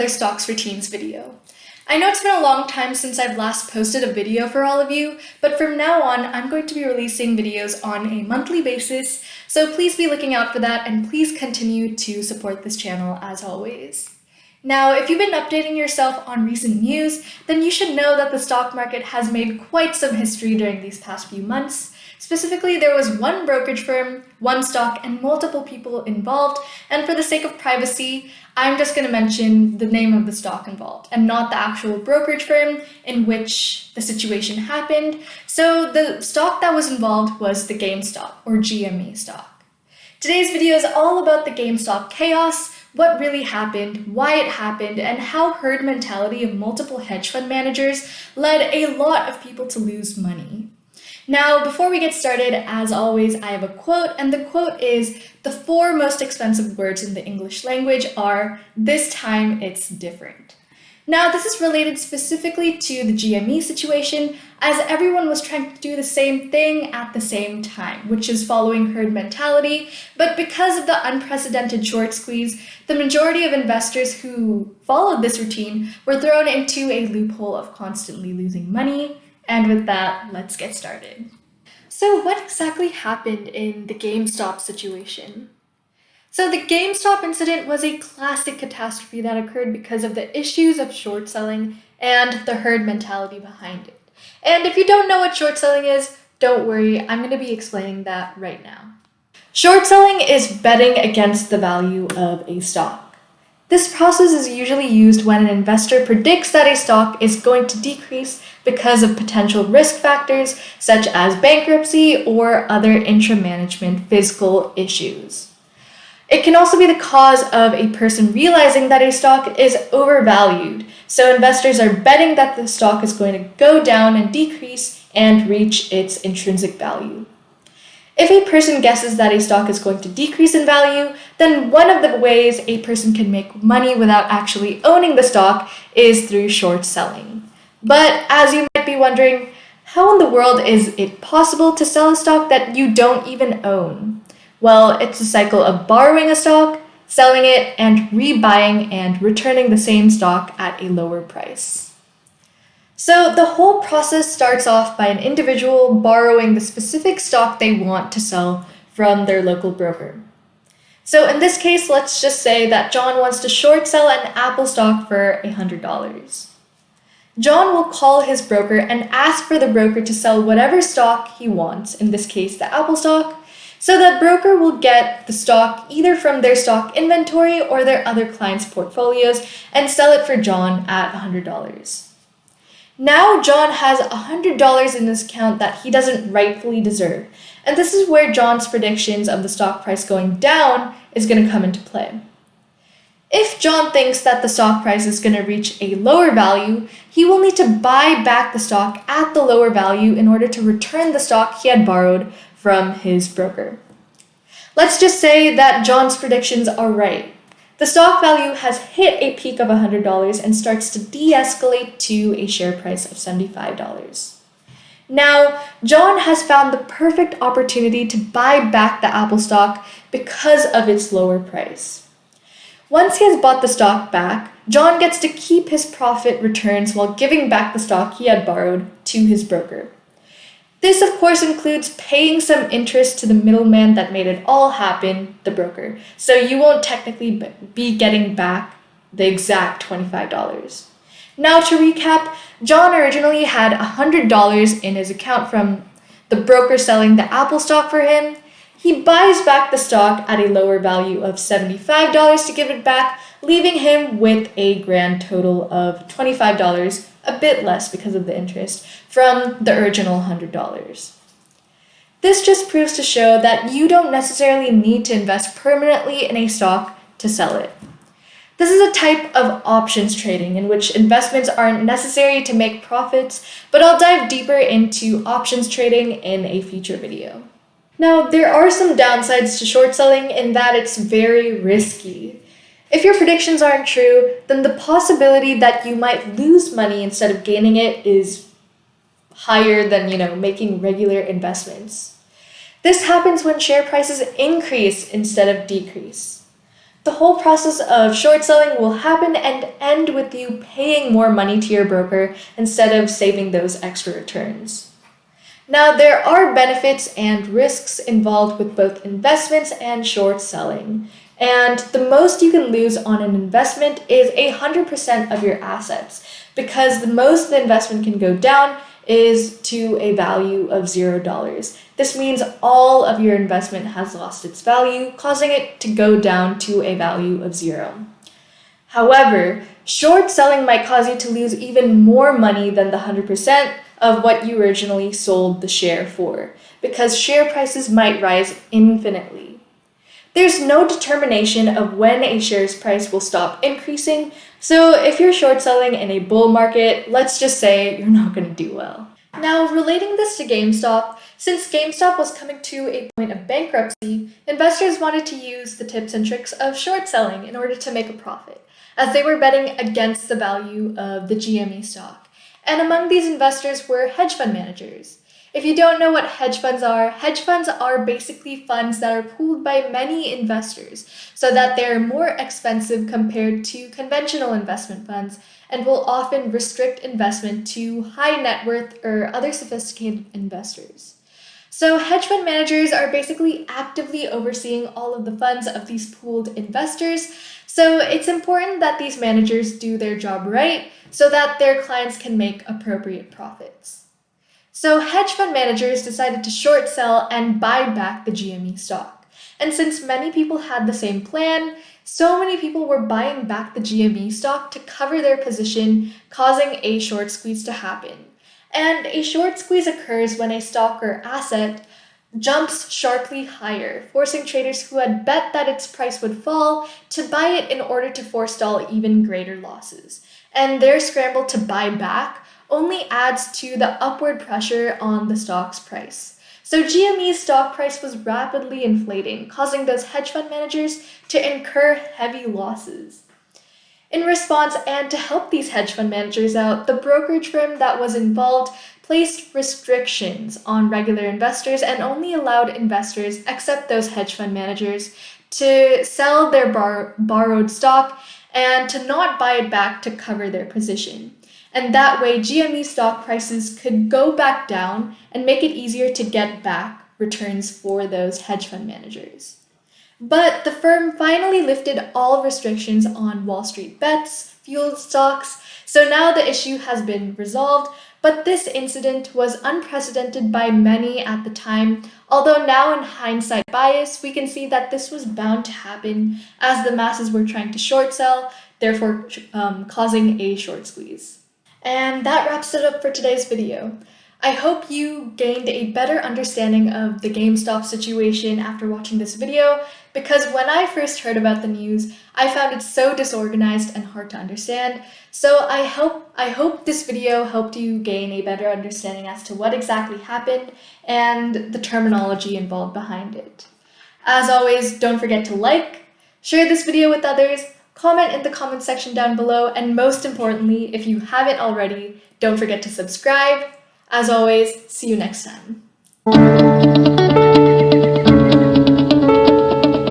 another stocks routines video. I know it's been a long time since I've last posted a video for all of you, but from now on, I'm going to be releasing videos on a monthly basis, so please be looking out for that and please continue to support this channel as always. Now, if you've been updating yourself on recent news, then you should know that the stock market has made quite some history during these past few months. Specifically, there was one brokerage firm, one stock, and multiple people involved, and for the sake of privacy, I'm just going to mention the name of the stock involved and not the actual brokerage firm in which the situation happened. So the stock that was involved was the GameStop or GME stock. Today's video is all about the GameStop chaos, what really happened, why it happened, and how herd mentality of multiple hedge fund managers led a lot of people to lose money. Now, before we get started, as always, I have a quote, and the quote is, "The four most expensive words in the English language are, 'This time it's different.'" Now, this is related specifically to the GME situation, as everyone was trying to do the same thing at the same time, which is following herd mentality, but because of the unprecedented short squeeze, the majority of investors who followed this routine were thrown into a loophole of constantly losing money. And with that, let's get started. So what exactly happened in the GameStop situation? So the GameStop incident was a classic catastrophe that occurred because of the issues of short selling and the herd mentality behind it. And if you don't know what short selling is, don't worry, I'm going to be explaining that right now. Short selling is betting against the value of a stock. This process is usually used when an investor predicts that a stock is going to decrease because of potential risk factors such as bankruptcy or other intra-management physical issues. It can also be the cause of a person realizing that a stock is overvalued, so investors are betting that the stock is going to go down and decrease and reach its intrinsic value. If a person guesses that a stock is going to decrease in value, then one of the ways a person can make money without actually owning the stock is through short selling. But as you might be wondering, how in the world is it possible to sell a stock that you don't even own? Well, it's a cycle of borrowing a stock, selling it, and rebuying and returning the same stock at a lower price. So the whole process starts off by an individual borrowing the specific stock they want to sell from their local broker. So in this case, let's just say that John wants to short sell an Apple stock for $100. John will call his broker and ask for the broker to sell whatever stock he wants, in this case the Apple stock, so the broker will get the stock either from their stock inventory or their other clients' portfolios and sell it for John at $100. Now John has $100 in his account that he doesn't rightfully deserve, and this is where John's predictions of the stock price going down is going to come into play. If John thinks that the stock price is going to reach a lower value, he will need to buy back the stock at the lower value in order to return the stock he had borrowed from his broker. Let's just say that John's predictions are right. The stock value has hit a peak of $100 and starts to de-escalate to a share price of $75. Now, John has found the perfect opportunity to buy back the Apple stock because of its lower price. Once he has bought the stock back, John gets to keep his profit returns while giving back the stock he had borrowed to his broker. This, of course, includes paying some interest to the middleman that made it all happen, the broker, so you won't technically be getting back the exact $25. Now, to recap, John originally had $100 in his account from the broker selling the Apple stock for him. He buys back the stock at a lower value of $75 to give it back, leaving him with a grand total of $25, a bit less because of the interest, from the original $100. This just proves to show that you don't necessarily need to invest permanently in a stock to sell it. This is a type of options trading in which investments aren't necessary to make profits, but I'll dive deeper into options trading in a future video. Now, there are some downsides to short selling in that it's very risky. If your predictions aren't true, then the possibility that you might lose money instead of gaining it is higher than, making regular investments. This happens when share prices increase instead of decrease. The whole process of short selling will happen and end with you paying more money to your broker instead of saving those extra returns. Now, there are benefits and risks involved with both investments and short selling. And the most you can lose on an investment is 100% of your assets, because the most the investment can go down is to a value of $0. This means all of your investment has lost its value, causing it to go down to a value of 0. However, short selling might cause you to lose even more money than the 100% of what you originally sold the share for, because share prices might rise infinitely. There's no determination of when a share's price will stop increasing, so if you're short selling in a bull market, let's just say you're not going to do well. Now, relating this to GameStop, since GameStop was coming to a point of bankruptcy, investors wanted to use the tips and tricks of short selling in order to make a profit, as they were betting against the value of the GME stock. And among these investors were hedge fund managers. If you don't know what hedge funds are basically funds that are pooled by many investors so that they're more expensive compared to conventional investment funds and will often restrict investment to high net worth or other sophisticated investors. So hedge fund managers are basically actively overseeing all of the funds of these pooled investors. So it's important that these managers do their job right so that their clients can make appropriate profits. So hedge fund managers decided to short sell and buy back the GME stock. And since many people had the same plan, so many people were buying back the GME stock to cover their position, causing a short squeeze to happen. And a short squeeze occurs when a stock or asset jumps sharply higher, forcing traders who had bet that its price would fall to buy it in order to forestall even greater losses. And their scramble to buy back only adds to the upward pressure on the stock's price. So GME's stock price was rapidly inflating, causing those hedge fund managers to incur heavy losses. In response, and to help these hedge fund managers out, the brokerage firm that was involved placed restrictions on regular investors and only allowed investors, except those hedge fund managers, to sell their borrowed stock and to not buy it back to cover their position. And that way, GME stock prices could go back down and make it easier to get back returns for those hedge fund managers. But the firm finally lifted all restrictions on Wall Street bets, fueled stocks, so now the issue has been resolved, but this incident was unprecedented by many at the time, although now in hindsight bias, we can see that this was bound to happen as the masses were trying to short sell, therefore causing a short squeeze. And that wraps it up for today's video. I hope you gained a better understanding of the GameStop situation after watching this video, because when I first heard about the news, I found it so disorganized and hard to understand. So I hope this video helped you gain a better understanding as to what exactly happened and the terminology involved behind it. As always, don't forget to like, share this video with others, comment in the comment section down below, and most importantly, if you haven't already, don't forget to subscribe. As always, see you next time.